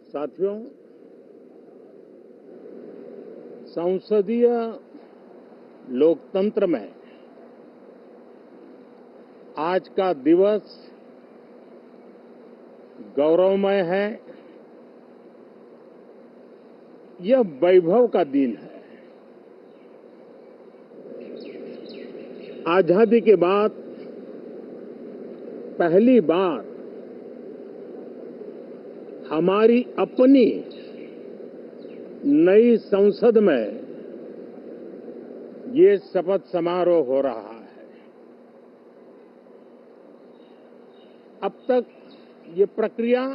साथियों, संसदीय लोकतंत्र में आज का दिवस गौरवमय है। यह वैभव का दिन है। आजादी के बाद पहली बार हमारी अपनी नई संसद में ये शपथ समारोह हो रहा है। अब तक ये प्रक्रिया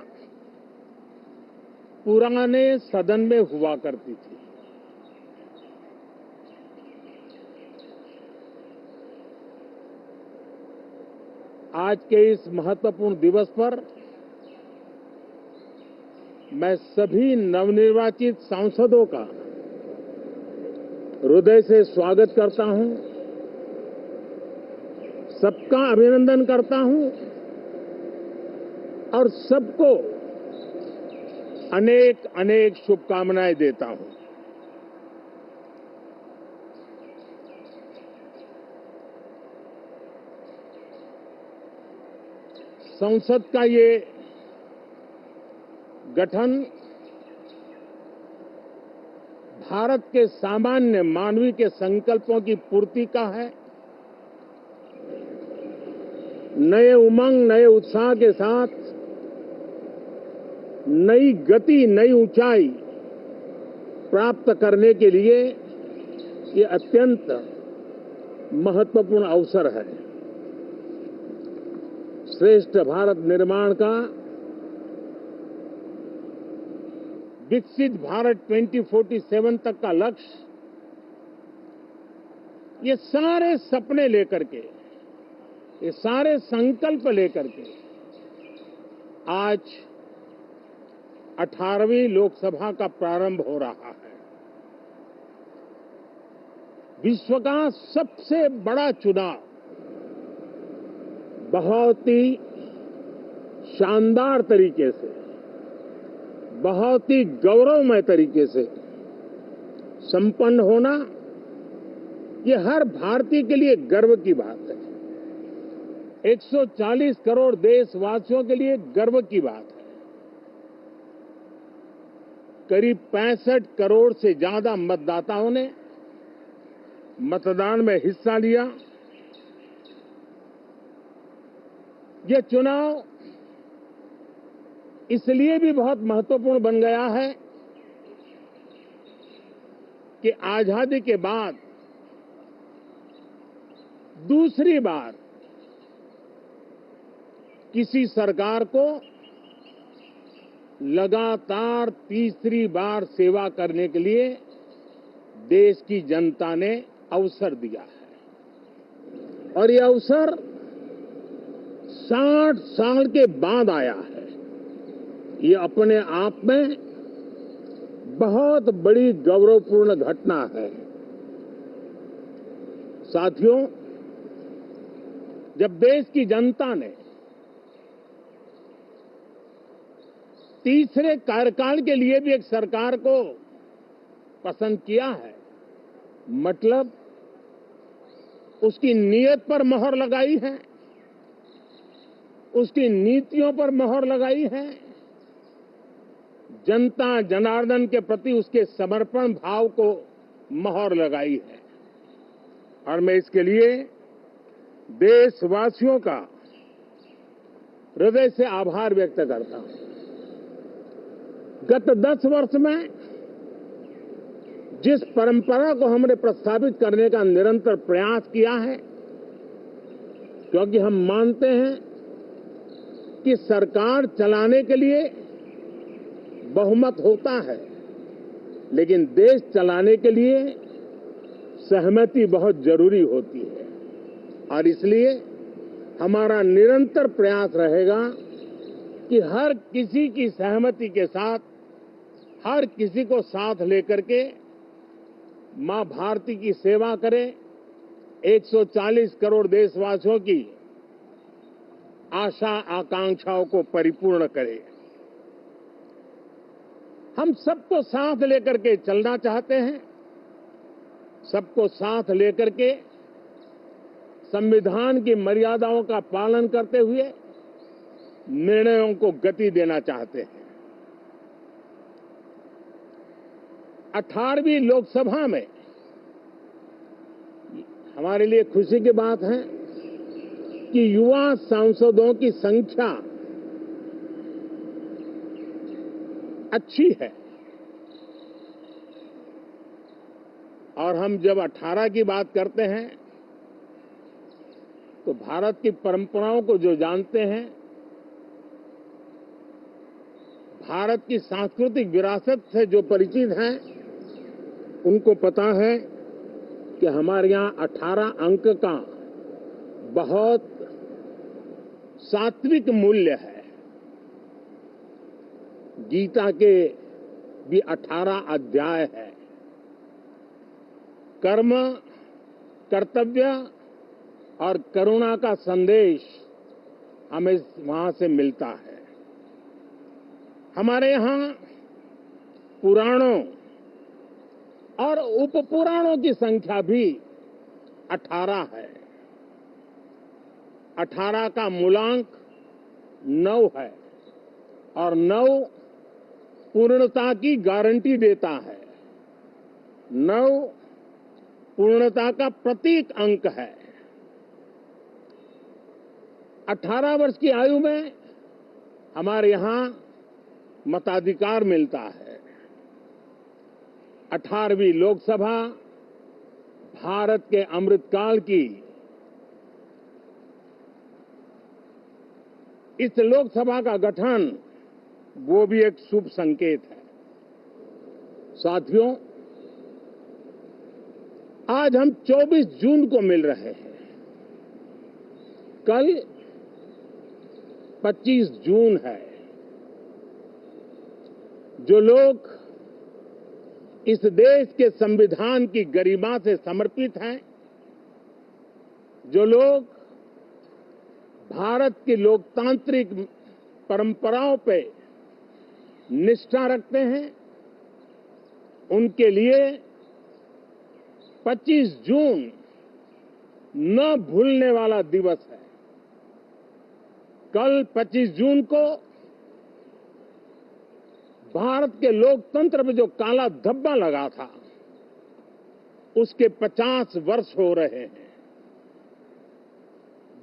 पुराने सदन में हुआ करती थी। आज के इस महत्वपूर्ण दिवस पर मैं सभी नवनिर्वाचित सांसदों का हृदय से स्वागत करता हूं, सबका अभिनंदन करता हूं और सबको अनेक अनेक शुभकामनाएं देता हूं। संसद का ये गठन भारत के सामान्य मानवीय के संकल्पों की पूर्ति का है। नए उमंग, नए उत्साह के साथ नई गति, नई ऊंचाई प्राप्त करने के लिए ये अत्यंत महत्वपूर्ण अवसर है। श्रेष्ठ भारत निर्माण का, विकसित भारत 2047 तक का लक्ष्य, ये सारे सपने लेकर के, ये सारे संकल्प लेकर के आज 18वीं लोकसभा का प्रारंभ हो रहा है। विश्व का सबसे बड़ा चुनाव बहुत ही शानदार तरीके से, बहुत ही गौरवमय तरीके से संपन्न होना, ये हर भारतीय के लिए गर्व की बात है। 140 करोड़ देशवासियों के लिए गर्व की बात है। करीब 65 करोड़ से ज्यादा मतदाताओं ने मतदान में हिस्सा लिया। यह चुनाव इसलिए भी बहुत महत्वपूर्ण बन गया है कि आजादी के बाद दूसरी बार किसी सरकार को लगातार तीसरी बार सेवा करने के लिए देश की जनता ने अवसर दिया है और यह अवसर 60 साल के बाद आया है। ये अपने आप में बहुत बड़ी गौरवपूर्ण घटना है। साथियों, जब देश की जनता ने तीसरे कार्यकाल के लिए भी एक सरकार को पसंद किया है, मतलब उसकी नीयत पर मोहर लगाई है, उसकी नीतियों पर मोहर लगाई है, जनता जनार्दन के प्रति उसके समर्पण भाव को मोहर लगाई है। और मैं इसके लिए देशवासियों का हृदय से आभार व्यक्त करता हूं। गत 10 वर्ष में जिस परंपरा को हमने प्रस्थापित करने का निरंतर प्रयास किया है, क्योंकि हम मानते हैं कि सरकार चलाने के लिए बहुमत होता है, लेकिन देश चलाने के लिए सहमति बहुत जरूरी होती है। और इसलिए हमारा निरंतर प्रयास रहेगा कि हर किसी की सहमति के साथ, हर किसी को साथ लेकर के मां भारती की सेवा करें, 140 करोड़ देशवासियों की आशा आकांक्षाओं को परिपूर्ण करे। हम सबको साथ लेकर के चलना चाहते हैं, सबको साथ लेकर के संविधान की मर्यादाओं का पालन करते हुए निर्णयों को गति देना चाहते हैं। 18वीं लोकसभा में हमारे लिए खुशी की बात है कि युवा सांसदों की संख्या अच्छी है और हम जब 18 की बात करते हैं तो भारत की परंपराओं को जो जानते हैं, भारत की सांस्कृतिक विरासत से जो परिचित हैं, उनको पता है कि हमारे यहाँ 18 अंक का बहुत सात्विक मूल्य है। गीता के भी 18 अध्याय है। कर्म, कर्तव्य और करुणा का संदेश हमें वहां से मिलता है। हमारे यहाँ पुराणों और उपपुराणों की संख्या भी 18 है। 18 का मूलांक 9 है और 9 पूर्णता की गारंटी देता है। 9 पूर्णता का प्रतीक अंक है। 18 वर्ष की आयु में हमारे यहाँ मताधिकार मिलता है। 18वीं लोकसभा भारत के अमृतकाल की इस लोकसभा का गठन वो भी एक शुभ संकेत है। साथियों, आज हम 24 जून को मिल रहे हैं। कल 25 जून है। जो लोग इस देश के संविधान की गरिमा से समर्पित हैं, जो लोग भारत की लोकतांत्रिक परंपराओं पे निष्ठा रखते हैं, उनके लिए 25 जून न भूलने वाला दिवस है। कल 25 जून को भारत के लोकतंत्र में जो काला धब्बा लगा था, उसके 50 वर्ष हो रहे हैं।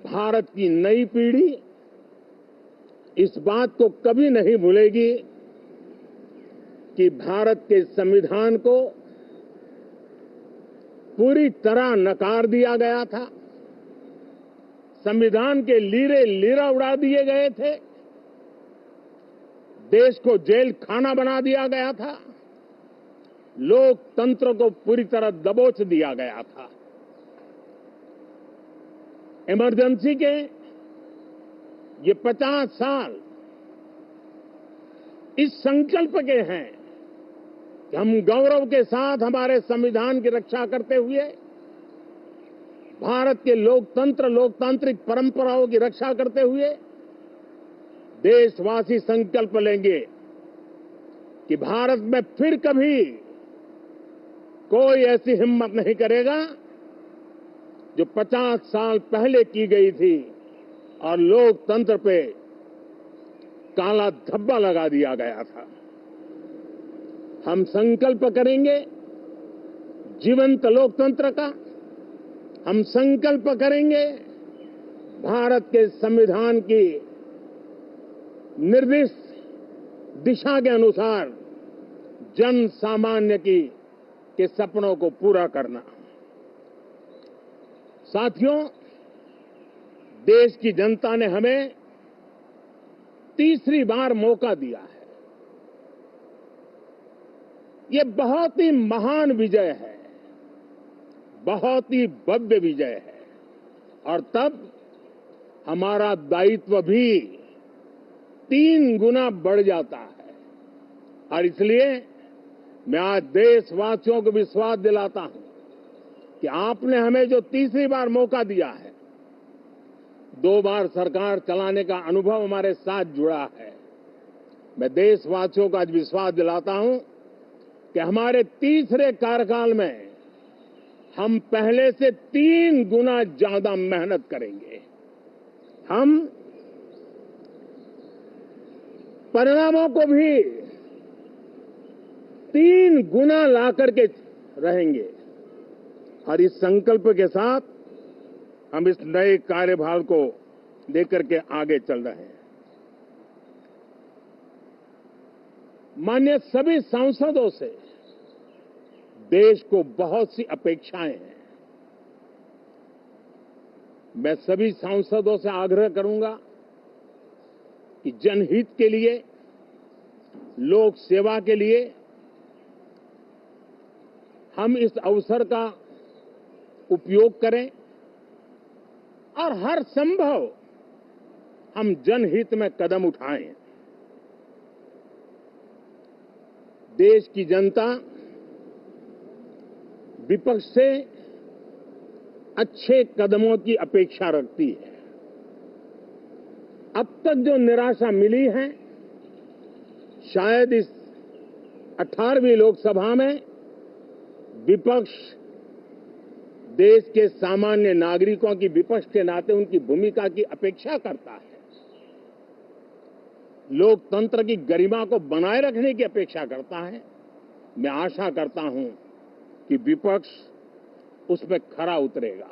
भारत की नई पीढ़ी इस बात को कभी नहीं भूलेगी कि भारत के संविधान को पूरी तरह नकार दिया गया था। संविधान के लीरे लीरा उड़ा दिए गए थे। देश को जेल खाना बना दिया गया था। लोकतंत्र को पूरी तरह दबोच दिया गया था। इमरजेंसी के ये 50 साल इस संकल्प के हैं कि हम गौरव के साथ हमारे संविधान की रक्षा करते हुए, भारत के लोकतंत्र, लोकतांत्रिक परंपराओं की रक्षा करते हुए देशवासी संकल्प लेंगे कि भारत में फिर कभी कोई ऐसी हिम्मत नहीं करेगा जो 50 साल पहले की गई थी और लोकतंत्र पे काला धब्बा लगा दिया गया था। हम संकल्प करेंगे जीवंत लोकतंत्र का। हम संकल्प करेंगे भारत के संविधान की निर्दिष्ट दिशा के अनुसार जन सामान्य के सपनों को पूरा करना। साथियों, देश की जनता ने हमें तीसरी बार मौका दिया है। ये बहुत ही महान विजय है, बहुत ही भव्य विजय है और तब हमारा दायित्व भी 3 गुना बढ़ जाता है। और इसलिए मैं आज देशवासियों को विश्वास दिलाता हूं कि आपने हमें जो तीसरी बार मौका दिया है, 2 बार सरकार चलाने का अनुभव हमारे साथ जुड़ा है। मैं देशवासियों को आज विश्वास दिलाता हूं कि हमारे तीसरे कार्यकाल में हम पहले से 3 गुना ज्यादा मेहनत करेंगे। हम परिणामों को भी 3 गुना ला करके रहेंगे और इस संकल्प के साथ हम इस नए कार्यभार को लेकर के आगे चल रहे हैं। माननीय सभी सांसदों से देश को बहुत सी अपेक्षाएं हैं। मैं सभी सांसदों से आग्रह करूंगा कि जनहित के लिए, लोक सेवा के लिए हम इस अवसर का उपयोग करें और हर संभव हम जनहित में कदम उठाएं। देश की जनता विपक्ष से अच्छे कदमों की अपेक्षा रखती है। अब तक जो निराशा मिली है, शायद इस 18वीं लोकसभा में विपक्ष देश के सामान्य नागरिकों की विपक्ष के नाते उनकी भूमिका की अपेक्षा करता है, लोकतंत्र की गरिमा को बनाए रखने की अपेक्षा करता है। मैं आशा करता हूं कि विपक्ष उसमें खरा उतरेगा।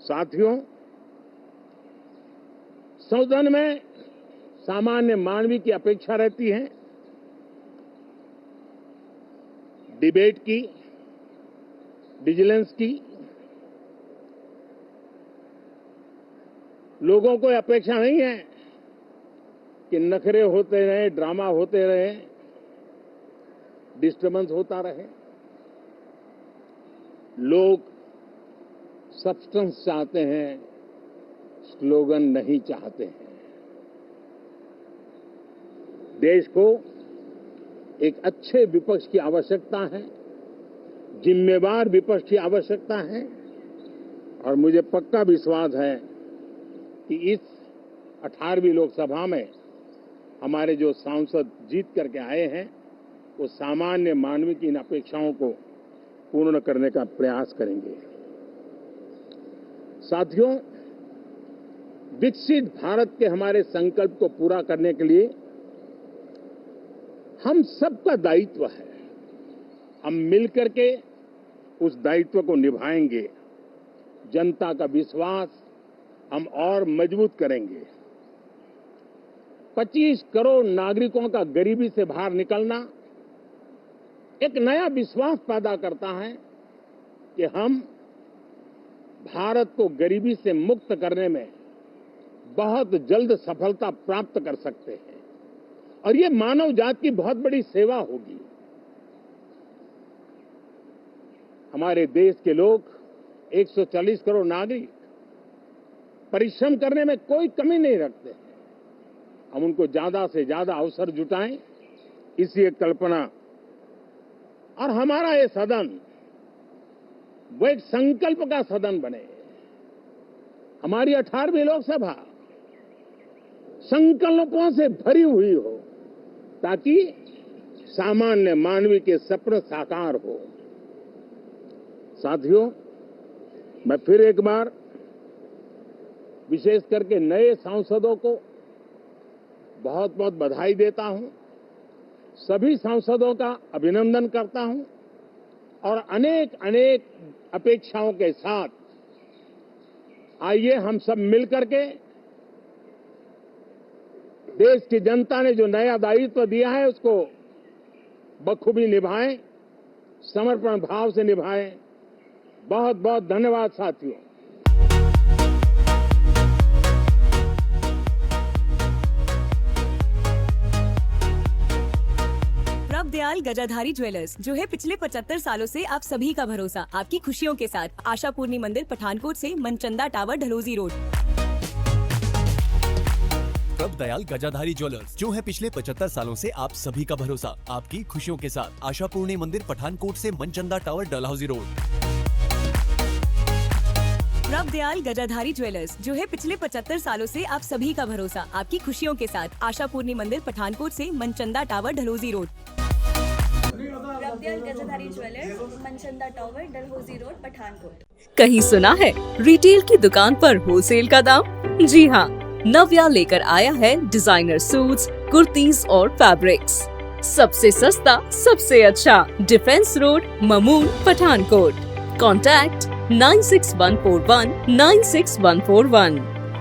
साथियों, सदन में सामान्य मानवीय की अपेक्षा रहती है डिबेट की, विजिलेंस की। लोगों को अपेक्षा नहीं है कि नखरे होते रहे, ड्रामा होते रहे, डिस्टर्बेंस होता रहे। लोग सब्सटेंस चाहते हैं, स्लोगन नहीं चाहते हैं। देश को एक अच्छे विपक्ष की आवश्यकता है, जिम्मेवार विपक्ष की आवश्यकता है और मुझे पक्का विश्वास है कि इस 18वीं लोकसभा में हमारे जो सांसद जीत करके आए हैं वो सामान्य मानवीय की इन अपेक्षाओं को पूर्ण करने का प्रयास करेंगे। साथियों, विकसित भारत के हमारे संकल्प को पूरा करने के लिए हम सबका दायित्व है। हम मिलकर के उस दायित्व को निभाएंगे। जनता का विश्वास हम और मजबूत करेंगे। 25 करोड़ नागरिकों का गरीबी से बाहर निकलना एक नया विश्वास पैदा करता है कि हम भारत को गरीबी से मुक्त करने में बहुत जल्द सफलता प्राप्त कर सकते हैं और ये मानव जाति की बहुत बड़ी सेवा होगी। हमारे देश के लोग 140 करोड़ नागरिक परिश्रम करने में कोई कमी नहीं रखते हैं। हम उनको ज्यादा से ज्यादा अवसर जुटाएं, इसी एक कल्पना। और हमारा ये सदन वो एक संकल्प का सदन बने। हमारी 18वीं लोकसभा संकल्पों से भरी हुई हो ताकि सामान्य मानवीय के सपने साकार हो। साथियों, मैं फिर एक बार विशेष करके नए सांसदों को बहुत बहुत बधाई देता हूं। सभी सांसदों का अभिनंदन करता हूं और अनेक अनेक अपेक्षाओं के साथ आइए हम सब मिलकर के देश की जनता ने जो नया दायित्व दिया है उसको बखूबी निभाएं, समर्पण भाव से निभाएं। बहुत बहुत धन्यवाद साथियों। दयाल गजाधारी ज्वेलर्स, जो है पिछले 75 सालों से आप सभी का भरोसा, आपकी खुशियों के साथ। आशापूर्णी मंदिर, पठानकोट से मनचंदा टावर, ढलोजी रोड। प्रभ दयाल गजाधारी ज्वेलर्स, जो है पिछले 75 सालों से आप सभी का भरोसा, आपकी खुशियों के साथ। आशापूर्णी मंदिर, पठानकोट से Manchanda tower, Dalhousie road. Rab Dayal Gajadhari jewellers, जो है पिछले 75 सालों से आप सभी का भरोसा, आपकी खुशियों के साथ। आशा पूर्णी मंदिर, पठानकोट से Manchanda tower, Dalhousie road. Rab Dayal Gajadhari jewellers, Manchanda tower, Dalhousie road, Pathankot. कहीं सुना है रिटेल की दुकान पर होलसेल का दाम? जी हाँ, नव्या लेकर आया है डिजाइनर सूट्स, कुर्तीज और फैब्रिक्स। सबसे सस्ता, सबसे अच्छा, defence road, Mamun, Pathankot. Contact 96141 96141।